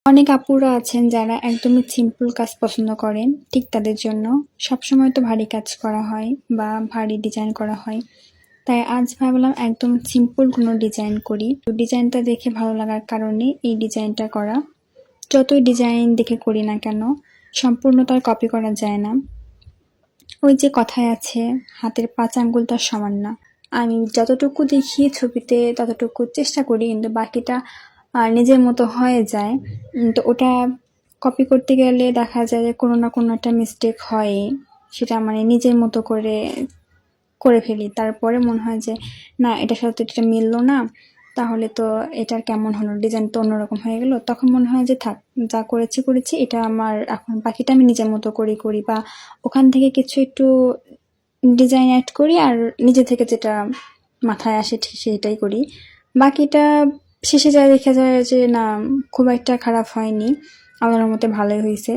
অনেক আপুরা আছেন যারা একদমই সিম্পল কাজ পছন্দ করেন। ঠিক তাদের জন্য সবসময় তো ভারী কাজ করা হয় বা ভারী ডিজাইন করা হয়। তাই আজ ভাবলাম একদম সিম্পল কোনো ডিজাইন করি। তো ডিজাইনটা দেখে ভালো লাগার কারণে এই ডিজাইনটা করা। যতই ডিজাইন দেখে করি না কেন সম্পূর্ণ তার কপি করা যায় না। ওই যে কথায় আছে, হাতের ৫ আঙ্গুল তার সমান না। আমি যতটুকু দেখি ছবিতে ততটুকু চেষ্টা করি, কিন্তু বাকিটা নিজের মতো হয়ে যায়। তো ওটা কপি করতে গেলে দেখা যায় যে কোনো না কোনো একটা মিস্টেক হয়, সেটা মানে নিজের মতো করে ফেলি। তারপরে মনে হয় যে না, এটার সাথে এটা মিললো না, তাহলে তো এটার কেমন হলো, ডিজাইন তো অন্যরকম হয়ে গেল। তখন মনে হয় যে থাক, যা করেছি এটা আমার, এখন বাকিটা আমি নিজের মতো করি বা ওখান থেকে কিছু একটু ডিজাইন অ্যাড করি আর নিজে থেকে যেটা মাথায় আসে ঠিক সেটাই করি। বাকিটা শেষে যা দেখা যায় যে না, খুব একটা খারাপ হয়নি, আল্লাহর মতে ভালোই হয়েছে।